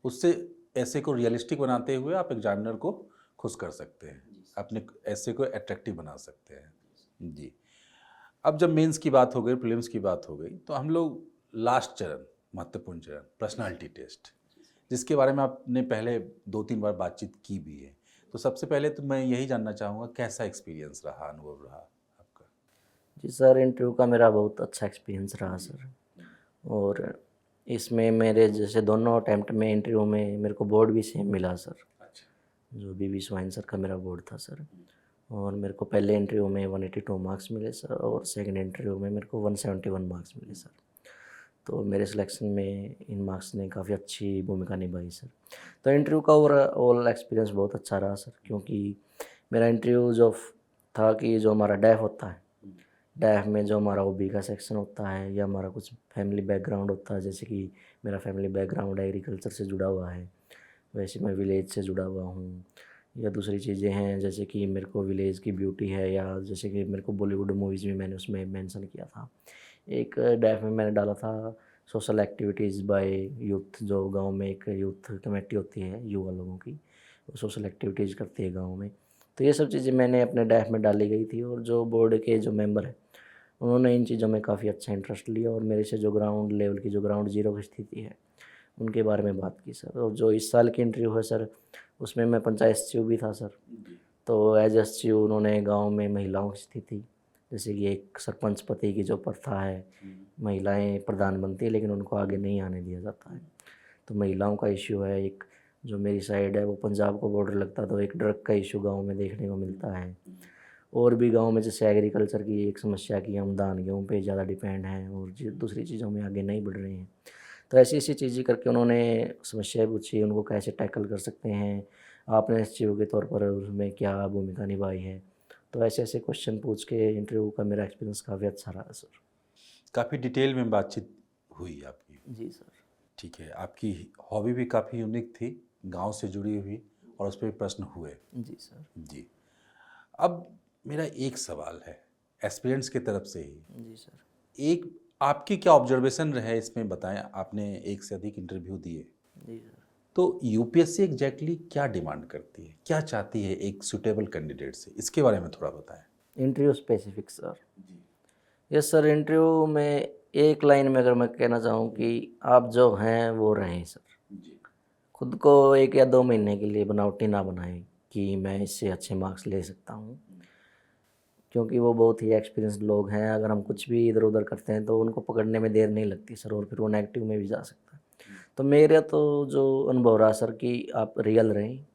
उससे ऐसे को रियलिस्टिक बनाते हुए आप एग्जामिनर को खुश कर सकते हैं, अपने ऐसे को अट्रैक्टिव बना सकते हैं। जी। अब जब मेंस की बात हो गई, प्रीलिम्स की बात हो गई, तो हम लोग लास्ट चरण, महत्वपूर्ण चरण, पर्सनालिटी टेस्ट, जिसके बारे में आपने पहले 2-3 बार बातचीत की भी है। तो सबसे पहले तो मैं यही जानना चाहूँगा, कैसा एक्सपीरियंस रहा, अनुभव रहा आपका? जी सर, इंटरव्यू का मेरा बहुत अच्छा एक्सपीरियंस रहा सर। और इसमें मेरे जैसे दोनों अटैम्प्ट में इंटरव्यू में मेरे को बोर्ड भी सेम मिला सर, अच्छा। जो बीबी स्वाइन सर का मेरा बोर्ड था सर। और मेरे को पहले इंटरव्यू में 182 मार्क्स मिले सर और सेकंड इंटरव्यू में मेरे को 171 मार्क्स मिले सर। तो मेरे सिलेक्शन में इन मार्क्स ने काफ़ी अच्छी भूमिका निभाई सर। तो इंटरव्यू का ओवरऑल एक्सपीरियंस बहुत अच्छा रहा सर, क्योंकि मेरा इंटरव्यू जो था कि जो हमारा डैफ होता है, डैफ में जो हमारा ओबी का सेक्शन होता है या हमारा कुछ फैमिली बैकग्राउंड होता है, जैसे कि मेरा फैमिली बैकग्राउंड एग्रीकल्चर से जुड़ा हुआ है, वैसे मैं विलेज से जुड़ा हुआ हूँ। या दूसरी चीज़ें हैं जैसे कि मेरे को विलेज की ब्यूटी है, या जैसे कि मेरे को बॉलीवुड मूवीज़ में मैंने उसमें मेंशन किया था। एक डैफ में मैंने डाला था सोशल एक्टिविटीज़ बाय यूथ, जो गांव में एक यूथ कमेटी होती है युवा लोगों की, वो सोशल एक्टिविटीज़ करती है गांव में। तो ये सब चीज़ें मैंने अपने डैफ में डाली गई थी और जो बोर्ड के जो मेंबर हैं उन्होंने इन चीज़ों में काफ़ी अच्छा इंटरेस्ट लिया और मेरे से जो ग्राउंड लेवल की, जो ग्राउंड ज़ीरो की स्थिति है, उनके बारे में बात की सर। और जो इस साल की इंटरव्यू है सर, उसमें मैं पंचायत सचिव भी था सर। तो एज एस सचिव उन्होंने गांव में महिलाओं की स्थिति, जैसे कि एक सरपंच पति की जो प्रथा है, महिलाएं प्रधान बनती है लेकिन उनको आगे नहीं आने दिया जाता है, तो महिलाओं का इश्यू है। एक जो मेरी साइड है वो पंजाब को बॉर्डर लगता है, तो एक ड्रग का इशू गांव में देखने को मिलता है। और भी गांव में जैसे एग्रीकल्चर की एक समस्या की, हम धान गेहूँ पे ज़्यादा डिपेंड हैं और दूसरी चीज़ों में आगे नहीं बढ़ रहे हैं। तो ऐसी ऐसी चीज़ें करके उन्होंने समस्याएं पूछी, उनको कैसे टैकल कर सकते हैं, आपने एसजीओ के तौर पर उसमें क्या भूमिका निभाई है। तो ऐसे ऐसे क्वेश्चन पूछ के इंटरव्यू का मेरा एक्सपीरियंस काफ़ी अच्छा रहा सर। काफ़ी डिटेल में बातचीत हुई आपकी। जी सर। ठीक है, आपकी हॉबी भी काफ़ी यूनिक थी, गांव से जुड़ी हुई, और उस पर भी प्रश्न हुए। जी सर। जी। अब मेरा एक सवाल है, एस्पिरेंट्स की तरफ से ही, जी सर। एक आपकी क्या ऑब्जर्वेशन रहे इसमें बताएं। आपने 1 से अधिक इंटरव्यू दिए, जी सर। तो यूपीएससी एग्जैक्टली क्या डिमांड करती है, क्या चाहती है एक सुटेबल कैंडिडेट से, इसके बारे में थोड़ा बताएं। Interview specific sir. Yes sir, interview में एक लाइन में अगर मैं कहना चाहूँ कि आप जो हैं वो रहें सर। खुद को 1 या 2 महीने के लिए बनावटी ना बनाएं कि मैं इससे अच्छे मार्क्स ले सकता हूँ, क्योंकि वो बहुत ही एक्सपीरियंस्ड लोग हैं। अगर हम कुछ भी इधर उधर करते हैं तो उनको पकड़ने में देर नहीं लगती सर, और फिर वो नेगेटिव में भी जा सकता है। तो मेरा तो जो अनुभव रहा सर कि आप रियल रहें।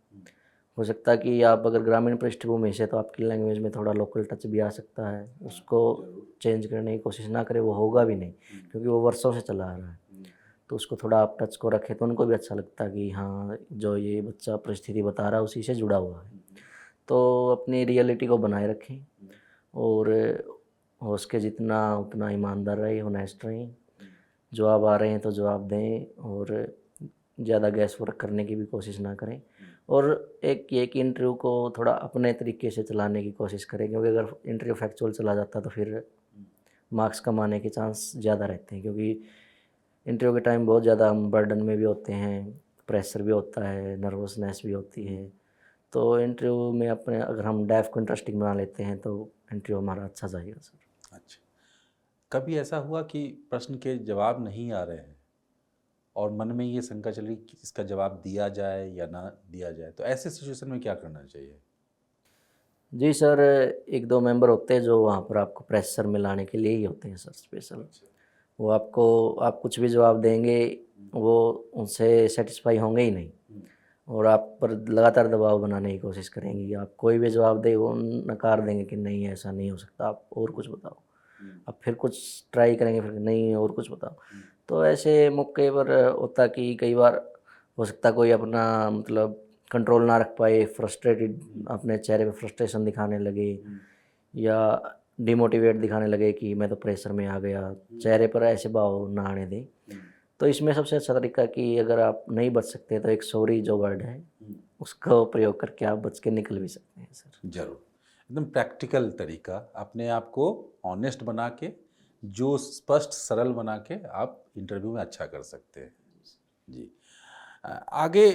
हो सकता है कि आप अगर ग्रामीण पृष्ठभूमि से, तो आपकी लैंग्वेज में थोड़ा लोकल टच भी आ सकता है, उसको चेंज करने की कोशिश ना करें, वो होगा भी नहीं, क्योंकि वो वर्षों से चला आ रहा है। तो उसको थोड़ा आप टच को रखें तो उनको भी अच्छा लगता है कि हाँ, जो ये बच्चा परिस्थिति बता रहा है उसी से जुड़ा हुआ है। तो अपनी रियलिटी को बनाए रखें और हो सके जितना उतना ईमानदार रहें, होनेस्ट रहें। जवाब आ रहे हैं तो जवाब दें, और ज़्यादा गैस वर्क करने की भी कोशिश ना करें, और एक ये कि इंटरव्यू को थोड़ा अपने तरीके से चलाने की कोशिश करें, क्योंकि अगर इंटरव्यू फैक्चुअल चला जाता तो फिर मार्क्स कम आने के चांस ज़्यादा रहते हैं, क्योंकि इंटरव्यू के टाइम बहुत ज़्यादा हम बर्डन में भी होते हैं, प्रेशर भी होता है, नर्वसनेस भी होती है। तो इंटरव्यू में अपने अगर हम डेफ को इंटरेस्टिंग बना लेते हैं तो इंटरव्यू हमारा अच्छा जाएगा सर। अच्छा, कभी ऐसा हुआ कि प्रश्न के जवाब नहीं आ रहे हैं और मन में ये शंका चल रही कि इसका जवाब दिया जाए या ना दिया जाए, तो ऐसे सिचुएशन में क्या करना चाहिए? जी सर, 1-2 मेंबर होते हैं जो वहाँ पर आपको प्रेशर में लाने के लिए ही होते हैं सर स्पेशल। वो आपको, आप कुछ भी जवाब देंगे, वो उनसे सैटिस्फाई होंगे ही नहीं, और आप पर लगातार दबाव बनाने की कोशिश करेंगी। आप कोई भी जवाब दें, वो नकार देंगे कि नहीं ऐसा नहीं हो सकता, आप और कुछ बताओ। अब फिर कुछ ट्राई करेंगे, फिर नहीं और कुछ बताओ। तो ऐसे मौके पर होता कि कई बार हो सकता कोई अपना मतलब कंट्रोल ना रख पाए, फ्रस्ट्रेटेड, अपने चेहरे पे फ्रस्ट्रेशन दिखाने लगे, या डिमोटिवेट दिखाने लगे कि मैं तो प्रेशर में आ गया, चेहरे पर ऐसे भाव ना आने दें। तो इसमें सबसे अच्छा तरीका कि अगर आप नहीं बच सकते तो एक सॉरी जो वर्ड है उसका प्रयोग करके आप बच के निकल भी सकते हैं सर। ज़रूर, एकदम प्रैक्टिकल तरीका, अपने आप को ऑनेस्ट बना के, जो स्पष्ट सरल बना के आप इंटरव्यू में अच्छा कर सकते हैं। जी। आगे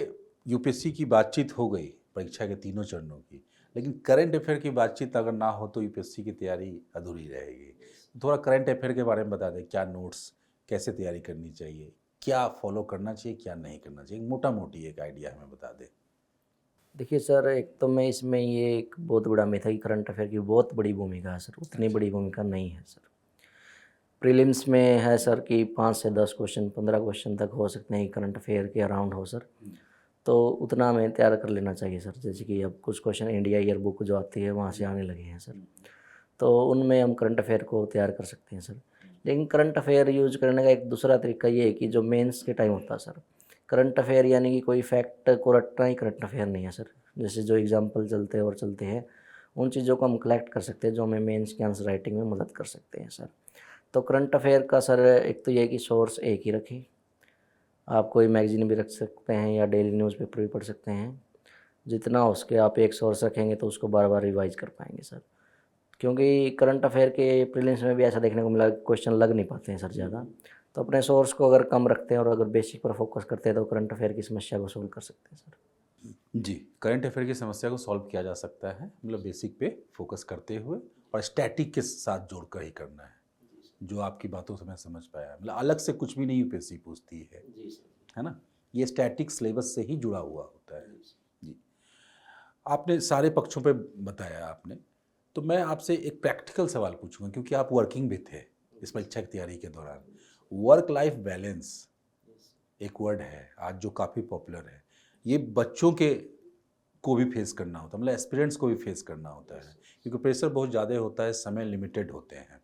यूपीएससी की बातचीत हो गई, परीक्षा के तीनों चरणों की, लेकिन करंट अफेयर की बातचीत अगर ना हो तो यूपीएससी की तैयारी अधूरी रहेगी। थोड़ा करंट अफेयर के बारे में बता दें, क्या नोट्स, कैसे तैयारी करनी चाहिए, क्या फॉलो करना चाहिए, क्या नहीं करना चाहिए, मोटा मोटी एक आइडिया हमें बता दें। देखिए सर, एक तो मैं इसमें ये एक बहुत बड़ा मिथ है कि करंट अफेयर की बहुत बड़ी भूमिका है सर, उतनी बड़ी भूमिका नहीं है सर। प्रीलिम्स में है सर कि 5 से 10 क्वेश्चन, 15 क्वेश्चन तक हो सकते हैं करंट अफेयर के अराउंड हो सर। तो उतना हमें तैयार कर लेना चाहिए सर। जैसे कि अब कुछ क्वेश्चन इंडिया ईयर बुक जो आती है वहाँ से आने लगे हैं सर, तो उनमें हम करंट अफेयर को तैयार कर सकते हैं सर। लेकिन करंट अफेयर यूज करने का एक दूसरा तरीका ये है कि जो मेंस के टाइम होता है सर, करंट अफेयर यानी कि कोई फैक्ट को रटना ही करंट अफेयर नहीं है सर। जैसे जो एग्जाम्पल चलते हैं उन चीज़ों को हम कलेक्ट कर सकते हैं जो हमें मेंस के आंसर राइटिंग में मदद कर सकते हैं सर। तो करंट अफेयर का सर एक तो ये है कि सोर्स एक ही रखें। आप कोई मैगज़ीन भी रख सकते हैं या डेली न्यूज़पेपर भी पढ़ सकते हैं। जितना हो सके आप एक सोर्स रखेंगे तो उसको बार-बार रिवाइज़ कर पाएँगे सर। क्योंकि करंट अफेयर के प्रीलिम्स में भी ऐसा देखने को मिला, क्वेश्चन लग नहीं पाते हैं सर ज़्यादा। तो अपने सोर्स को अगर कम रखते हैं और अगर बेसिक पर फोकस करते हैं तो करंट अफेयर की समस्या को सॉल्व कर सकते हैं सर। जी, करंट अफेयर की समस्या को सॉल्व किया जा सकता है, मतलब बेसिक पे फोकस करते हुए और स्टैटिक के साथ जोड़कर ही करना है, जो आपकी बातों से मैं समझ पाया। मतलब अलग से कुछ भी नहीं यूपीएससी पूछती है ना? ये स्टैटिक सिलेबस से ही जुड़ा हुआ होता है। जी, आपने सारे पक्षों पे बताया आपने, तो मैं आपसे एक प्रैक्टिकल सवाल पूछूंगा, क्योंकि आप वर्किंग भी थे इस परीक्षा की तैयारी के दौरान। वर्क लाइफ बैलेंस एक वर्ड है आज जो काफ़ी पॉपुलर है, ये बच्चों के को भी फेस करना होता है, मतलब एस्पिरेंट्स को भी फेस करना होता है, क्योंकि प्रेशर बहुत ज़्यादा होता है, समय लिमिटेड होते हैं।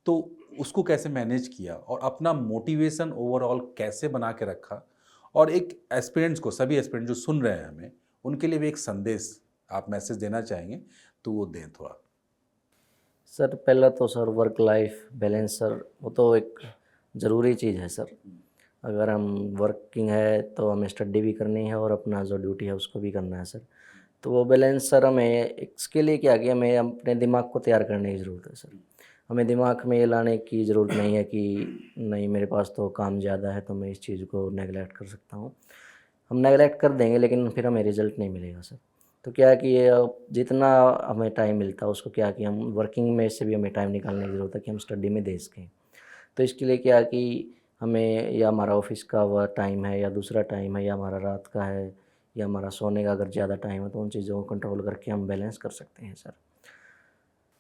तो उसको कैसे मैनेज किया और अपना मोटिवेशन ओवरऑल कैसे बना के रखा, और एक एस्पिरेंट्स को, सभी एस्पिरेंट जो सुन रहे हैं हमें, उनके लिए भी एक संदेश आप मैसेज देना चाहेंगे तो वो दें थोड़ा। सर पहला तो sir work life balance sir, वो तो एक ज़रूरी चीज़ है सर। अगर हम वर्किंग है तो हमें स्टडी भी करनी है और अपना जो ड्यूटी है उसको भी करना है सर। तो वो बैलेंस सर हमें इसके लिए क्या कि हमें अपने दिमाग को तैयार करने की ज़रूरत है सर। हमें दिमाग में ये लाने की ज़रूरत नहीं है कि नहीं मेरे पास तो काम ज़्यादा है तो मैं इस चीज़ को नेगलेक्ट कर सकता हूँ। हम नेगलेक्ट कर देंगे लेकिन फिर हमें रिज़ल्ट नहीं मिलेगा सर। तो क्या है कि ये जितना हमें टाइम मिलता है उसको क्या है कि हम वर्किंग में से भी हमें टाइम निकालने की ज़रूरत है कि हम स्टडी में दे सकें। तो इसके लिए क्या है कि हमें, या हमारा ऑफिस का वह टाइम है या दूसरा टाइम है या हमारा रात का है या हमारा सोने का अगर ज़्यादा टाइम है तो उन चीज़ों को कंट्रोल करके हम बैलेंस कर सकते हैं सर।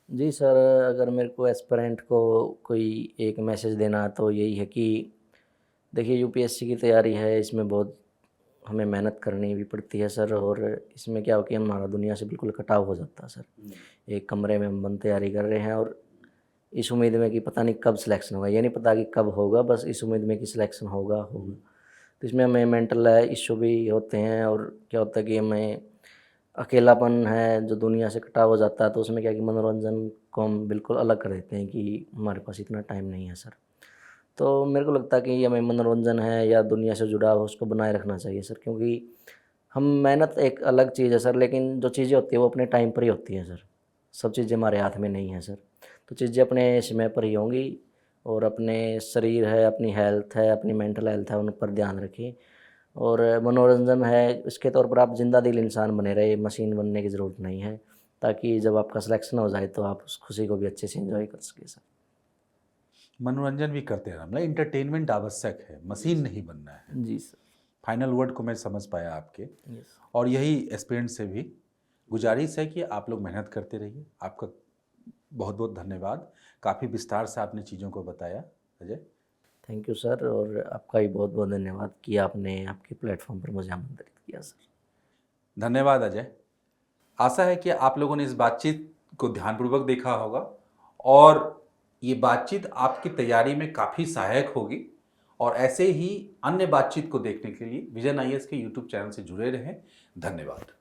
जी सर, अगर मेरे को एस्पिरेंट को कोई एक मैसेज देना है तो यही है कि देखिए यूपीएससी की तैयारी है, इसमें बहुत हमें मेहनत करनी भी पड़ती है सर, और इसमें क्या हो कि हमारा दुनिया से बिल्कुल कटाव हो जाता है सर। एक कमरे में हम बंद तैयारी कर रहे हैं और इस उम्मीद में कि पता नहीं कब सिलेक्शन होगा, ये नहीं पता कि कब होगा, बस इस उम्मीद में कि सिलेक्शन होगा। तो इसमें हमें मेंटल इश्यू भी होते हैं, और क्या होता है कि हमें अकेलापन है जो दुनिया से कटाव हो जाता है, तो उसमें क्या है कि मनोरंजन को हम बिल्कुल अलग कर देते हैं कि हमारे पास इतना टाइम नहीं है सर। तो मेरे को लगता है कि हमें मनोरंजन है या दुनिया से जुड़ाव है उसको बनाए रखना चाहिए सर, क्योंकि हम मेहनत एक अलग चीज़ है सर, लेकिन जो चीज़ें होती है वो अपने टाइम पर ही होती हैं सर। सब चीज़ें हमारे हाथ में नहीं हैं सर। तो चीज़ें अपने समय पर ही होंगी, और अपने शरीर है, अपनी हेल्थ है, अपनी मेंटल हेल्थ है, उन पर ध्यान रखें। और मनोरंजन है, इसके तौर पर आप ज़िंदा दिल इंसान बने रहे, मशीन बनने की ज़रूरत नहीं है, ताकि जब आपका सिलेक्शन हो जाए तो आप उस खुशी को भी अच्छे से एंजॉय कर सकें सर। मनोरंजन भी करते रहना, मतलब इंटरटेनमेंट आवश्यक है, मशीन नहीं बनना है। जी सर। फाइनल वर्ड को मैं समझ पाया आपके, यस। और यही एस्पिरेंट्स से भी गुजारिश है कि आप लोग मेहनत करते रहिए। आपका बहुत बहुत धन्यवाद, काफ़ी विस्तार से आपने चीज़ों को बताया अजय। थैंक यू सर, और आपका भी बहुत बहुत धन्यवाद कि आपने आपके प्लेटफॉर्म पर मुझे आमंत्रित किया सर। धन्यवाद अजय। आशा है कि आप लोगों ने इस बातचीत को ध्यानपूर्वक देखा होगा, और ये बातचीत आपकी तैयारी में काफ़ी सहायक होगी। और ऐसे ही अन्य बातचीत को देखने के लिए विजन आईएएस के यूट्यूब चैनल से जुड़े रहें। धन्यवाद।